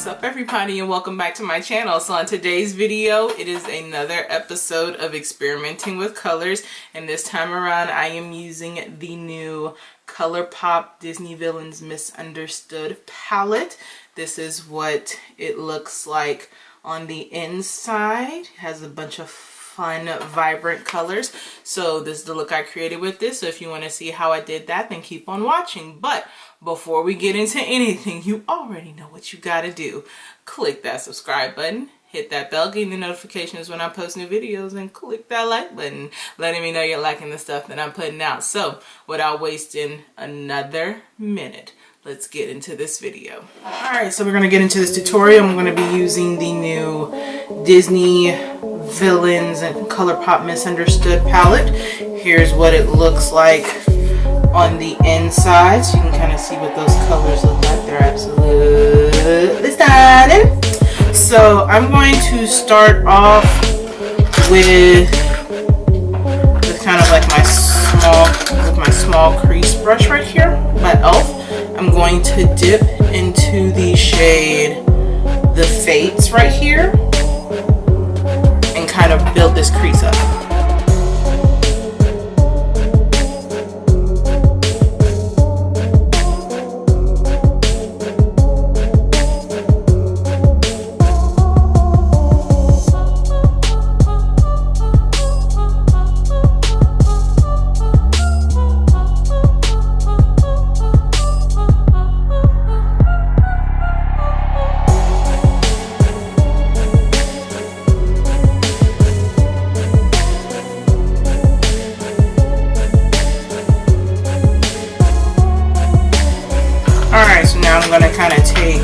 What's up everybody, and welcome back to my channel. So on today's video, it is another episode of experimenting with colors, and this time around I am using the new Colourpop Disney Villains Misunderstood palette. This is what it looks like on the inside. It has a bunch of fun, vibrant colors. So this is the look I created with this. So if you want to see how I did that, then keep on watching. But before we get into anything, you already know what you gotta do. Click that subscribe button, hit that bell, getting the notifications when I post new videos, and click that like button, letting me know you're liking the stuff that I'm putting out. So without wasting another minute, let's get into this video. Alright, so we're going to get into this tutorial. I'm going to be using the new Disney Villains and Colourpop Misunderstood palette. Here's what it looks like on the inside, so you can kind of see what those colors look like. They're absolutely stunning. So I'm going to start off with kind of like my small crease brush right here, my e.l.f. I'm going to dip into the shade The Fates right here and kind of build this crease up. Alright, so now I'm going to kind of take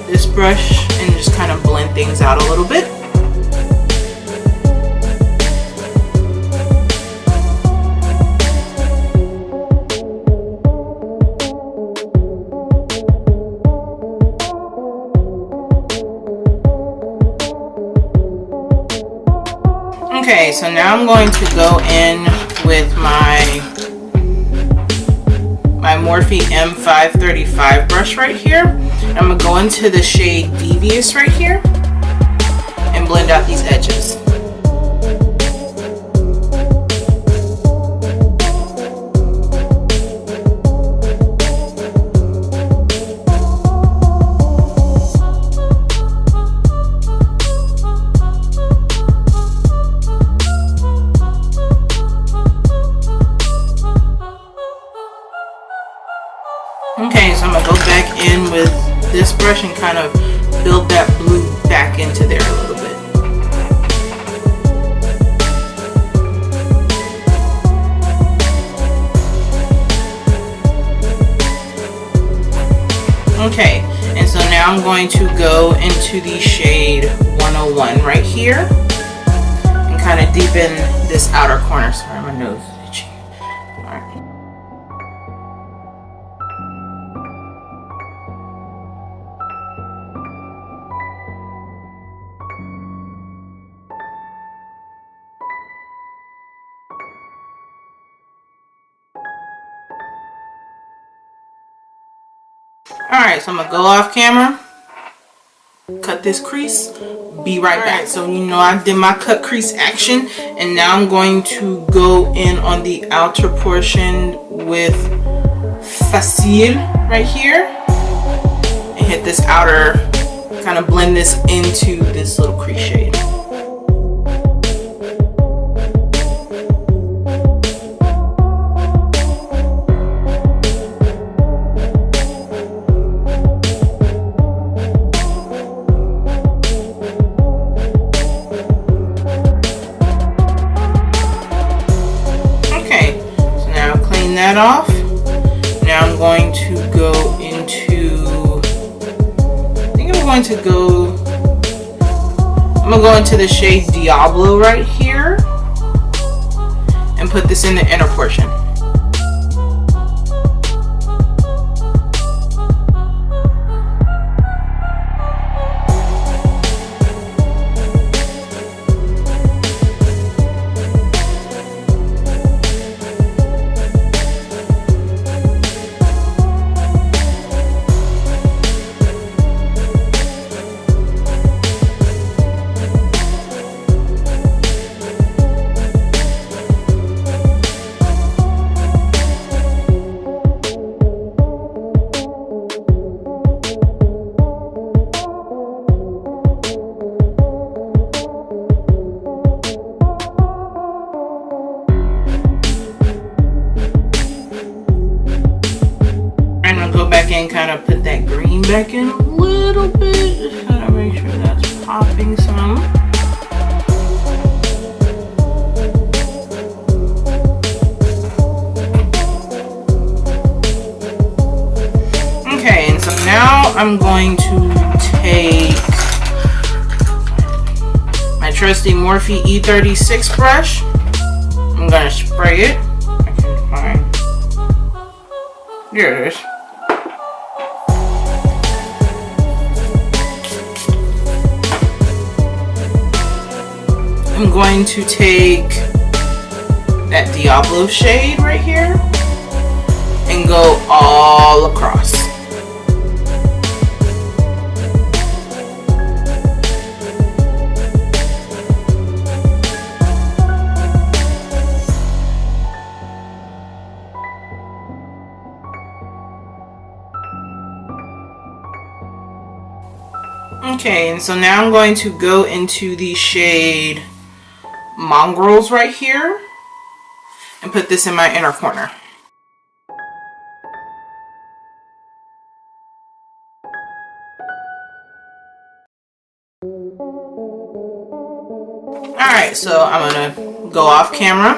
this brush and just kind of blend things out a little bit. Okay, so now I'm going to go in with my Morphe M535 brush right here. I'm going to go into the shade Devious right here and blend out these edges. Okay, so I'm going to go back in with this brush and kind of build that blue back into there a little bit. Okay, and so now I'm going to go into the shade 101 right here and kind of deepen this outer corner. Sorry, my nose is itchy. Alright. Alright, so I'm going to go off camera, cut this crease, be right back. So you know I did my cut crease action, and now I'm going to go in on the outer portion with Facile right here and hit this outer, kind of blend this into this little crease shade. That off. Now I'm going to go into, I'm going to go into the shade Diablo right here and put this in the inner portion. and kind of put that green back in a little bit. Just gotta make sure that's popping some. Okay, and so now I'm going to take my trusty Morphe E36 brush. I'm gonna spray it. I can find. There it is. I'm going to take that Diablo shade right here and go all across. Okay, and so now I'm going to go into the shade Mongrels right here and put this in my inner corner. Alright, so I'm gonna go off camera,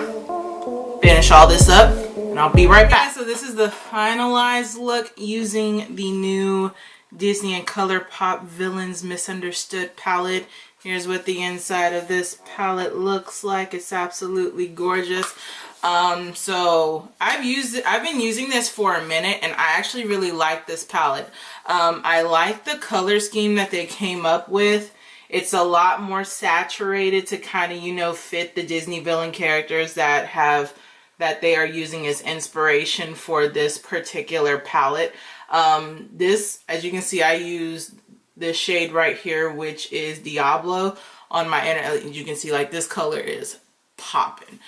finish all this up, and I'll be right back. So this is the finalized look using the new Disney and Colourpop Villains Misunderstood palette. Here's what the inside of this palette looks like. It's absolutely gorgeous. So I've been using this for a minute, and I actually really like this palette. I like the color scheme that they came up with. It's a lot more saturated to kind of, you know, fit the Disney villain characters that they are using as inspiration for this particular palette. This, as you can see, I use this shade right here, which is Diablo, on my inner. You can see, like, this color is popping.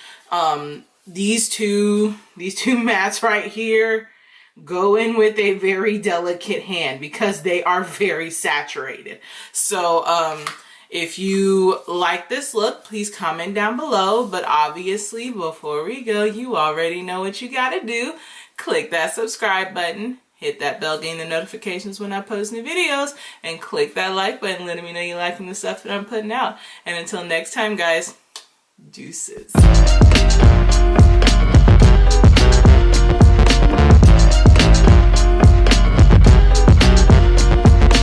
These two mattes right here go in with a very delicate hand because they are very saturated. So if you like this look, please comment down below. But obviously, before we go, you already know what you gotta do. Click that subscribe button, hit that bell, getting the notifications when I post new videos, and click that like button letting me know you're liking the stuff that I'm putting out. And until next time, guys, deuces.